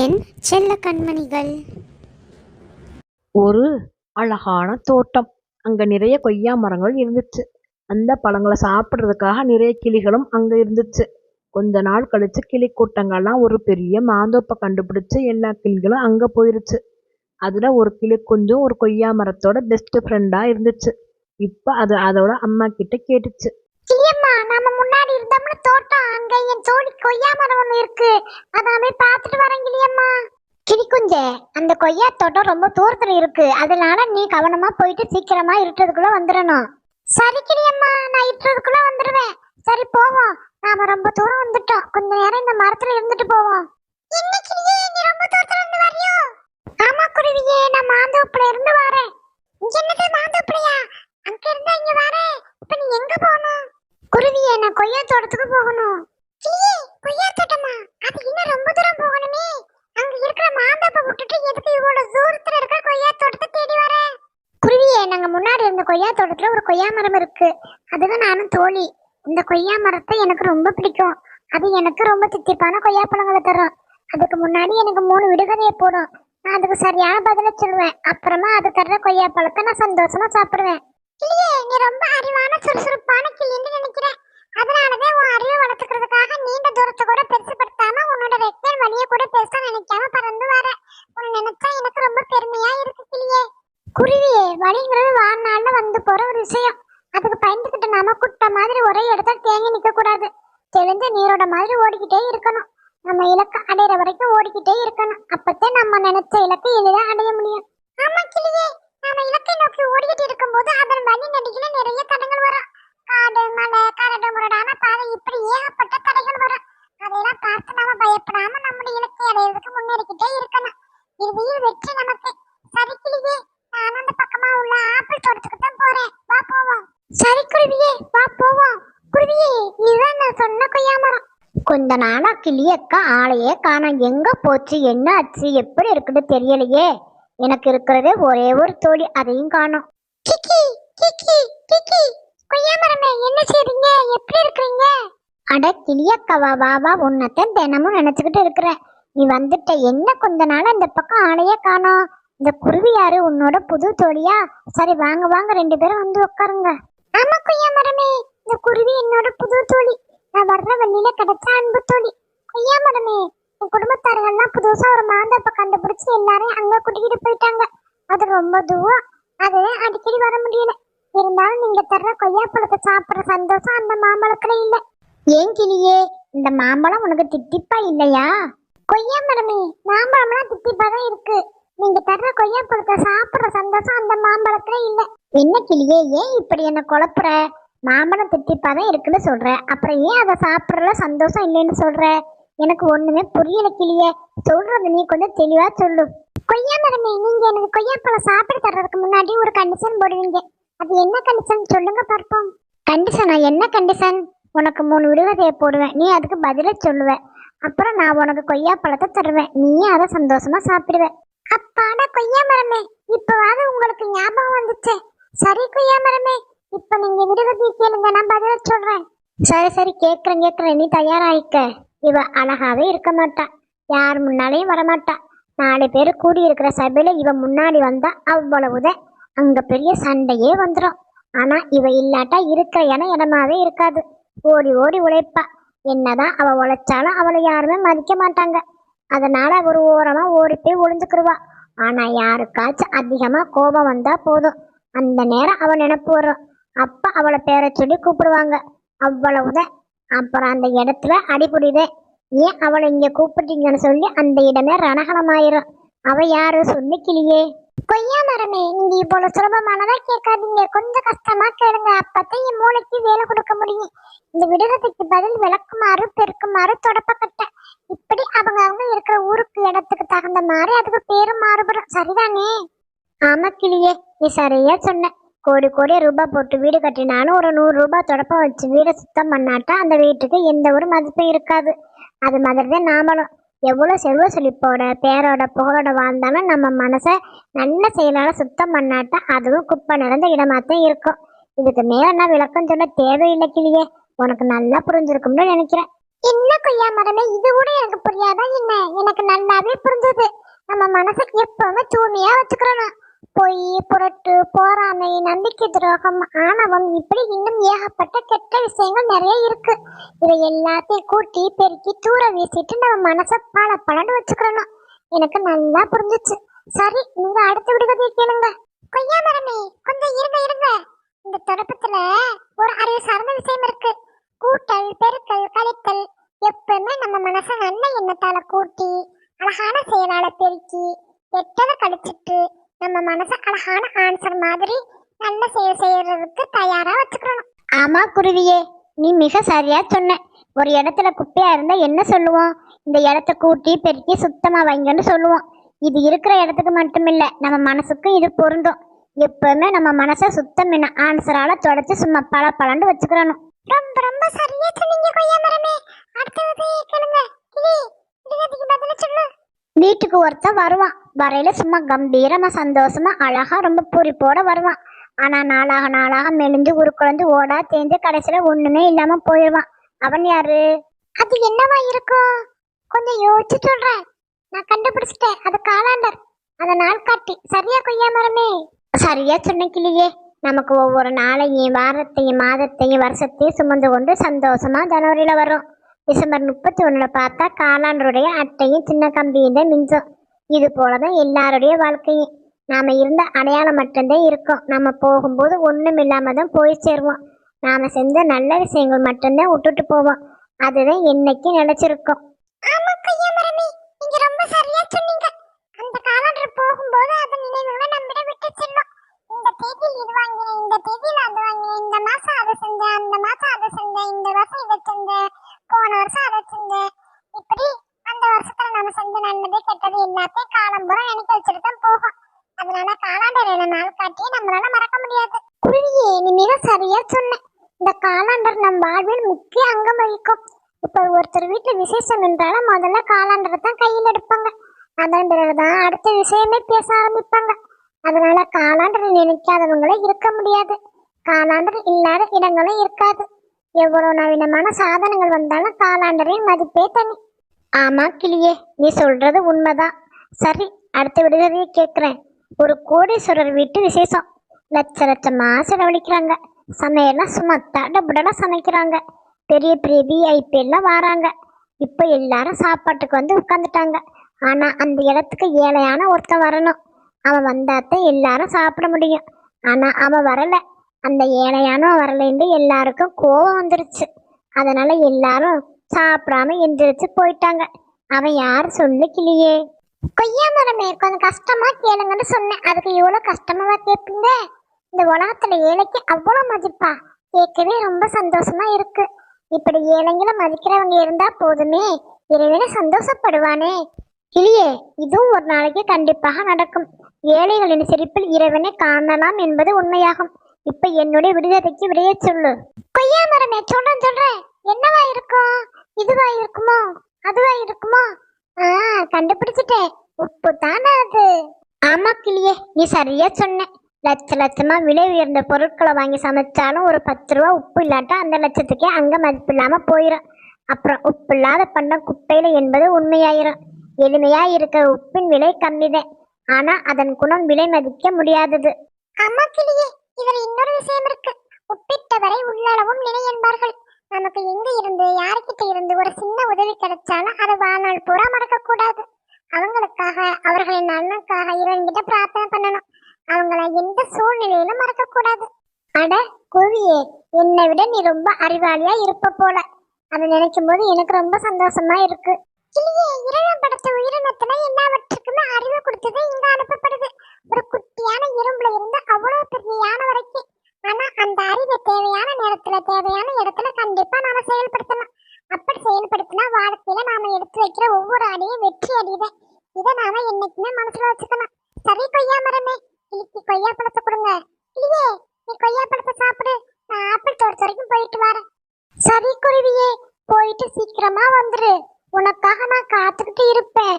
என் செல்ல கண்மணிகள். ஒரு அழகான தோட்டம். அங்க நிறைய கொய்யா மரங்கள் இருந்துச்சு. அந்த பழங்களை சாப்பிடுறதுக்காக நிறைய கிளிகளும் அங்க இருந்துச்சு. கொஞ்ச நாள் கழிச்சு கிளி கூட்டங்கள்லாம் ஒரு பெரிய மாந்தோப்பை கண்டுபிடிச்சு எல்லா கிளிகளும் அங்க போயிருச்சு. அதுல ஒரு கிளி கொஞ்சம் ஒரு கொய்யா மரத்தோட பெஸ்ட் ஃப்ரெண்டா இருந்துச்சு. இப்ப அது அதோட அம்மா கிட்ட கேட்டுச்சு. கிளியம்மா, நாம முன்னாடி இருந்தோம்னு தோட்டம், அங்க என் தோழி கொய்யா மரம் ஒண்ணு இருக்கு. அதாமே பாத்துட்டு வரேன் கிளியம்மா. கிளிக்குஞ்சே, அந்த கொய்யா தோட்டம் ரொம்ப தூரத்துல இருக்கு. அதனால நீ கவனமா போயிட்டு சீக்கிரமா இருட்டதுக்குள்ள வந்துடணும். சரி கிளியம்மா, நான் இருட்டதுக்குள்ள வந்துடுவேன். சரி போவோம். நாம ரொம்ப தூரம் வந்துட்டோம். கொஞ்ச நேரம் இந்த மரத்துல இருந்துட்டு போவோம். என்ன கிளியே, நீ ரொம்ப தூரத்துல இருந்து வரிയോ? ஆமா குருவியே, நான் மாந்தோப்புல இருந்து வரேன். இங்க என்னது மாந்தோப்புலையா? அங்க இருந்தா இங்க வரேன். இப்ப நீ எங்க போகணும்? குருவியே, நான் கொய்யா தோட்டத்துக்கு போகணும். கிளியே, கொய்யா தோட்டமா? அது இன்னும் ரொம்ப தூரம் போகணுமே. அங்க இருக்கிற மாந்தோப்பை விட்டுட்டு எதுக்கு இவ்வளவு தூரத்துல இருக்கிற கொய்யா தோட்டத்தை தேடி வர? குருவியே, நாங்க முன்னாடி இருந்த கொய்யா தோட்டத்துல ஒரு கொய்யா மரம் இருக்கு. அதுதான் நானும் தோழி. இந்த கொய்யா மரத்தை எனக்கு ரொம்ப பிடிக்கும். அது எனக்கு ரொம்ப தித்திப்பான கொய்யா பழங்களை தரும். அதுக்கு முன்னாடி எனக்கு 3 விடுகதையை போடும். நான் அதுக்கு சரியான பதில சொல்லுவேன். அப்புறமா அது தர்ற கொய்யா பழத்தை நான் சந்தோஷமா சாப்பிடுவேன். கிளியே, நீ ரொம்ப அறிவான சுறுசுறுப்பான கிளின்னு நினைக்கிறேன். அதனாலதான் உன் அறிவை வளர்த்துக்கிறதுக்காக நீண்ட தூரத்தை கூட பெருசுப்படுத்தாம உன்னோட ரெக்கல் வழிய கூட பெருசா நினைக்காம பறந்து வர. உன்னை நினைச்சா எனக்கு ரொம்ப பெருமையா இருக்கு கிளியே. குருவியே, வழிங்கிறது வாழ்நாள்ல வந்து போற ஒரு விஷயம். அதுக்கு பயந்துகிட்டு நாம குட்டை மாதிரி ஒரே இடத்துல தேங்கி நிக்க கூடாது. தெளிஞ்ச நீரோட மாதிரி ஓடிக்கிட்டே இருக்கணும். நம்ம இலக்கு அடையிற வரைக்கும் ஓடிக்கிட்டே இருக்கணும். அப்பதான் நம்ம நினைச்ச இலக்கு எளிதா அடைய முடியும். ஆமா கிளியே, நாம இலக்கை நோக்கி ஓடிக்கிட்டு இருக்கும்போது அதன் வழி நடிகளை நிறைய தடங்கள் வரும். காடு, மலை, கரடு முரடான பாதை, இப்படி ஏகப்பட்ட தடைகள் வரும். அதையெல்லாம் பார்த்து நாம பயப்படாம நம்முடைய இலக்கை அடையிறதுக்கு முன்னேறிக்கிட்டே இருக்கணும். இறுதியில் வெற்றி நமக்கு. சரி கிளியே, நான் அந்த பக்கமா உள்ள ஆப்பிள் தோட்டத்துக்கு தான் போறேன். வா போவோம். சரி குருவியே, வா போவோம். குருவியே, இதுதான் நான் சொன்ன கொய்யா மரம். கொஞ்ச நாளா கிளியக்கா ஆளையே காணோம். எங்க போச்சு, என்ன ஆச்சு, எப்படி இருக்குன்னு தெரியலையே. எனக்கு இருக்கிறதே ஒரே ஒரு தோழி, அதையும் காணோம். கிக்கி கிக்கி கிக்கி, கொய்யா மரமே, என்ன செய்றீங்க, எப்படி இருக்கீங்க? அட கிளியக்காவா, வா வா, உன்னத்தான் தினமும் நினைச்சுக்கிட்டு இருக்கிறேன். நீ வந்துட்ட. என்ன கொஞ்ச நாளா இந்த பக்கம் ஆளையே காணோம். இந்த குருவி யாரு, உன்னோட புது தோழியா? சரி வாங்க வாங்க, 2 பேரும் வந்து உட்காருங்க. ஆமா கொய்யா மரமே, இந்த குருவி என்னோட புது தோழி. நான் வர்ற வழியில கிடைச்ச அன்பு தோழி. கொய்யா மரமே, என் குடும்பத்தார்கள்லாம் புதுசா ஒரு மாந்தப்ப கண்டுபிடிச்சு எல்லாரையும் அங்க கூட்டிக்கிட்டு போயிட்டாங்க. அது ரொம்ப தூரம். அது அடிக்கடி வர முடியல. இருந்தாலும் நீங்க தர்ற கொய்யா பழத்தை சாப்பிடுற சந்தோஷம் அந்த மாம்பழத்துல இல்ல. ஏன் கிளியே, இந்த மாம்பழம் உனக்கு தித்திப்பா இல்லையா? கொய்யா மரமே, மாம்பழம்லாம் தித்திப்பா தான் இருக்கு. நீங்க தர்ற கொய்யா பழத்தை சாப்பிடுற சந்தோஷம் அந்த மாம்பழத்துல இல்ல. என்ன கிளியே, ஏன் இப்படி என்ன குழப்புற? மாம்பழம் தித்திப்பா தான் இருக்குன்னு சொல்ற, அப்புறம் ஏன் அதை சாப்பிடுறதுல சந்தோஷம் இல்லைன்னு சொல்ற? எனக்கு ஒண்ணுமே புரியல கிளியே. சொல்றது நீ கொஞ்சம் தெளிவா சொல்லு. கொய்யா மரமே, நீங்க எனக்கு கொய்யா பழம் சாப்பிட தர்றதுக்கு முன்னாடி ஒரு கண்டிஷன் போடுவீங்க. அது என்ன கண்டிஷன் சொல்லுங்க பார்ப்போம். கண்டிஷனா? என்ன கண்டிஷன்? உனக்கு 3 விடுகதையை போடுவேன், நீ அதுக்கு பதில சொல்லுவ. அப்புறம் நான் உனக்கு கொய்யா பழத்தை தருவேன், நீயே அதை சந்தோஷமா சாப்பிடுவ. அப்பாட கொய்யா மரமே, இப்பவாது உங்களுக்கு ஞாபகம் வந்துச்சு. சரி கொய்யா மரமே, இப்ப நீங்க விடுகதை கேளுங்க, நான் பதில சொல்றேன். சரி சரி, கேக்குறேன், நீ தயாராயிக்க. இவ அழகாவே இருக்க மாட்டா, யார் முன்னாலேயும் வரமாட்டா. 4 பேர் கூடி இருக்கிற சபையில இவ முன்னாடி வந்தா அவ்வளவுதான், அங்க பெரிய சண்டையே வந்துடும். ஆனா இவ இல்லாட்டா இருக்க இடமாவே இருக்காது. ஓடி ஓடி உழைப்பா. என்னதான் அவ உழைச்சாலும் அவளை யாருமே மதிக்க மாட்டாங்க. அதனால ஒரு ஓரமா ஓடி போய் ஒளிஞ்சுக்கிடுவா. ஆனா யாருக்காச்சும் அதிகமா கோபம் வந்தா போதும், அந்த நேரம் அவ நினைப்பு வரும். அப்ப அவளை பேரை சொல்லி கூப்பிடுவாங்க. அவ்வளவுதான். அப்புறம் அந்த இடத்துல அடிபுடிதே. ஏன் அவளை இங்க கூப்பிட்டீங்கன்னு சொல்லி அந்த இடமே ரணகலமாயிரும். அவ யாரு சொல்லி கிளியே? கொய்யா மரமே, நீங்க இவ்வளவு சுலபமானதா கேட்காதீங்க, கொஞ்சம் கஷ்டமா கேளுங்க. அப்பதான் என் மூளைக்கு வேலை கொடுக்க முடியும். இந்த விடுதலைக்கு பதில் விளக்குமாறு, பெருக்குமாறு, தொடப்பக்கட்ட, இப்படி அவங்க இருக்கிற ஊருக்கு இடத்துக்கு தகுந்த மாதிரி அதுக்கு பேரும் மாறுபடும். சரிதானே? ஆமா கிளியே, நீ சரியா சொன்ன. கோடி கோடி ரூபாய் போட்டு வீடு கட்டினாலும் ஒரு 100 ரூபாய் தொடப்பம் வச்சு வீடை சுத்தம் பண்ணாட்டா அந்த வீட்டுக்கு எந்த ஒரு மதிப்பும் இருக்காது. அது மாதிரிதான் நாமளும் எவ்வளவு செல்வ செழிப்போட பேரோட புகழோட வாழ்ந்தாலும் நம்ம மனசை நல்ல செயலால சுத்தம் பண்ணாட்டா அதுவும் குப்பை நிறைந்த இடமாத்தான் இருக்கும். இதுக்கு மேல நான் விளக்கம் சொல்ல தேவையில்லை கிளியே, உனக்கு நல்லா புரிஞ்சிருக்கும்னு நினைக்கிறேன். என்ன கொய்யா மரமே, இது கூட எனக்கு புரியாதா என்ன? எனக்கு நல்லாவே நல்லாவே புரிஞ்சது. நம்ம மனசை எப்பவுமே தூய்மையா வச்சுக்கிறணும். பொய், புரட்டு, போராமை, நம்பிக்கை துரோகம், ஆணவம், இப்படி இன்னும் ஏகப்பட்ட கெட்ட விஷயங்கள் நிறைய இருக்கு. இதை எல்லாத்தையும் கூட்டி பெருக்கி தூர வீசிட்டு நம்ம மனசை பலன்னு வச்சுக்கிறணும். எனக்கு நல்லா புரிஞ்சிச்சு. சரி, நீங்க அடுத்த விடுகதையை கேளுங்க. கொய்யா மரமே, கொஞ்சம் இருங்க. இந்த தொடக்கத்துல ஒரு அறிவு சார்ந்த விஷயம் இருக்கு. கூட்டல், பெருக்கல், கழித்தல் எப்பவுமே நம்ம மனசை நல்ல எண்ணத்தால கூட்டி அழகான செயலால பெருக்கி கெட்டதை கழிச்சிட்டு நம்ம மனசை அழகான ஆன்சர் மாதிரி நல்ல செயல் செய்யறதுக்கு தயாரா வச்சுக்கணும். ஆமா குருவியே, நீ மிக சரியா சொன்ன. ஒரு இடத்துல குப்பையா இருந்தா என்ன சொல்லுவோம்? இந்த இடத்த கூட்டி பெருக்கி சுத்தமா வைங்கன்னு சொல்லுவோம். இது இருக்கிற இடத்துக்கு மட்டும் இல்ல, நம்ம மனசுக்கும் இது பொருந்தும். எப்பவுமே நம்ம மனசை சுத்தம் என்ன ஆன்சரால தொடச்சு சும்மா பலன்னு வச்சுக்கிறணும். ரொம்ப சரியா சொன்னீங்க கொய்யா மரமே. அடுத்தது கேளுங்க. இதுக்கு பதில் சொல்லு. வீட்டுக்கு ஒருத்தன் வருவான். வரையில சும்மா கம்பீரமா சந்தோஷமா அழகா ரொம்ப பூரிப்போட வருவான். ஆனா நாளாக மெலிஞ்சு உருக்குழந்து ஓடா தேஞ்சு கடைசியில ஒண்ணுமே இல்லாம போயிடுவான். அவன் யாரு? அது என்னவா இருக்கும்? கொஞ்சம் யோசிச்சு சொல்றேன். நான் கண்டுபிடிச்சிட்டேன். அது காலாண்டர், அந்த நாள் காட்டி. சரியா கொய்யா மரமே? சரியா சொன்ன கிளியே. நமக்கு ஒவ்வொரு நாளையும், வாரத்தையும், மாதத்தையும், வருஷத்தையும் சுமந்து கொண்டு சந்தோஷமா ஜனவரியில வரும். டிசம்பர் 31 பார்த்தா காலாண்டருடைய அட்டையும் சின்ன கம்பியும் தான் மிஞ்சும். இது போலதான் எல்லாருடைய வாழ்க்கையும். நாம இருந்த அடையாளம் மட்டும்தான் இருக்கும். நம்ம போகும்போது ஒண்ணும் இல்லாம தான் போய் சேருவோம். நாம செஞ்ச நல்ல விஷயங்கள் மட்டும்தான் விட்டுட்டு போவோம். அதுதான் என்னைக்கு நினைச்சிருக்கோம். ஆமா கொய்யா மரமே, நீங்க ரொம்ப சரியா சொன்னீங்க. அந்த காலாண்டர் போகும்போது அது நினைவுகளை நம்மிட விட்டு செல்லும். இந்த தேதியில் இது வாங்கினேன், இந்த தேதியில் அது வாங்கினேன், இந்த மாசம் அதை செஞ்சேன், அந்த மாசம் அதை செஞ்சேன், இந்த வருஷம் இதை செஞ்சேன், போன வருஷம் அதை செஞ்சேன். இப்படி அந்த வருஷத்துல நம்ம செஞ்ச நல்லது கெட்டது எல்லாத்தையும் காலம் பூரா நினைக்க வச்சுட்டு தான் போகும். அதனால காலாண்டர் நாள் காட்டியே நம்மளால மறக்க முடியாது. குருவியே, நீ மிக சரியா சொன்ன. இந்த காலாண்டர் நம் வாழ்வில் முக்கிய அங்கம் வகிக்கும். இப்ப ஒருத்தர் வீட்டுல விசேஷம் என்றாலும் முதல்ல காலாண்டரை தான் கையில் எடுப்பாங்க. அதன் பிறகுதான் அடுத்த விஷயமே பேச ஆரம்பிப்பாங்க. அதனால காலாண்டரை நினைக்காதவங்களே இருக்க முடியாது. காலாண்டர் இல்லாத இடங்களும் இருக்காது. எவ்வளவு நவீனமான சாதனங்கள் வந்தாலும் காலாண்டரின் மதிப்பே தனி. ஆமா கிளியே, நீ சொல்றது உண்மைதான். சரி, அடுத்த விடுதலையை கேட்கிறேன். ஒரு கோடீஸ்வரர் வீட்டு விசேஷம். லட்சமா செலவழிக்கிறாங்க. சமையல்லாம் சும்மா தடபுடலா சமைக்கிறாங்க. பெரிய பெரிய VIP எல்லாம் வராங்க. இப்ப எல்லாரும் சாப்பாட்டுக்கு வந்து உட்காந்துட்டாங்க. ஆனா அந்த இடத்துக்கு ஏழையான ஒருத்தன் வரணும். அவன் வந்தாத்தான் எல்லாரும் சாப்பிட முடியும். ஆனா அவன் வரல. அந்த ஏழையானவன் வரலன்னு எல்லாருக்கும் கோபம் வந்துருச்சு. அதனால எல்லாரும் சாப்பிடாம எந்திரிச்சு போயிட்டாங்க. அவன் யாரு சொல்லு கிளியே? கொய்யா மரமே, கொஞ்சம் கஷ்டமா கேளுங்கன்னு சொன்னேன். அதுக்கு இவ்வளவு கஷ்டமாவா கேட்பீங்க? இந்த உலகத்துல ஏழைக்கு அவ்வளவு மதிப்பா? கேட்கவே ரொம்ப சந்தோஷமா இருக்கு. இப்படி ஏழைங்களை மதிக்கிறவங்க இருந்தா போதுமே, இறைவனை சந்தோஷப்படுவானே. கிளியே, இதுவும் ஒரு நாளைக்கு கண்டிப்பாக நடக்கும். ஏழைகளின் சிரிப்பில் இறைவனை காணலாம் என்பது உண்மையாகும். இப்ப என்னுடைய விடுதலைக்கு விடைய சொல்லு. கொய்யா மரமே, சொல்றேன். என்னவா இருக்கும்? இதுவா இருக்குமோ, அதுவா இருக்குமோ? கண்டுபிடிச்சிட்டேன். உப்பு தானே அது. ஆமா கிளியே, நீ சரியா சொன்ன. லட்சமா விலை உயர்ந்த பொருட்களை வாங்கி சமைச்சாலும் ஒரு 10 ரூபா உப்பு இல்லாட்டா அந்த லட்சத்துக்கே அங்க மதிப்பு இல்லாம போயிடும். அப்புறம் உப்பு இல்லாத பண்டம் குப்பையில என்பது உண்மையாயிரும். எளிமையா இருக்கிற உப்பின் விலை கம்மிதான். ஆனா அதன் குணம் விலை மதிக்க முடியாதது. ஆமா கிளியே, இதுல இன்னொரு விஷயம் இருக்கு. உப்பிட்டவரை உள்ளளவும் நினை என்பார்கள். நமக்கு எங்க இருந்து யாருக்கிட்ட இருந்து ஒரு சின்ன உதவி கிடைச்சாலும் அதை வாழ்நாள் பூரா மறக்க கூடாது. அவங்களுக்காக, அவர்களின் நலனுக்காக இறைவன்கிட்ட பிரார்த்தனை பண்ணணும். அவங்கள எந்த சூழ்நிலையிலும் மறக்க கூடாது. அட குருவியே, என்னை விட நீ ரொம்ப அறிவாளியா இருப்ப போல. அதை நினைக்கும் போது எனக்கு ரொம்ப சந்தோஷமா இருக்கு. கிளியே, இறைவன் படைத்த உயிரினத்துல எல்லாவற்றுக்குமே அறிவு கொடுத்தது இங்க அனுப்பப்படுது. ஒரு குட்டியான இரும்புல இருந்து அவ்வளவு பெரிய யானை வரைக்கும். ஆனா அந்த அறிவை தேவையான நேரத்துல தேவையான இடத்துல கண்டிப்பா நாம செயல்படுத்தணும். அப்படி செயல்படுத்தினா வாழ்க்கையில நாம எடுத்து வைக்கிற ஒவ்வொரு அடியும் வெற்றி அடிதான். இதை நாம என்னைக்குமே மனசுல வச்சுக்கணும். சரி கொய்யா மரமே, இன்னைக்கு கொய்யா பழத்தை கொடுங்க. இல்லையே, நீ கொய்யா பழத்தை சாப்பிடு. நான் ஆப்பிள் தோட்டத்து வரைக்கும் போயிட்டு வரேன். சரி குருவியே, போயிட்டு சீக்கிரமா வந்துரு. உனக்காக நான் காத்துக்கிட்டு இருப்பேன்.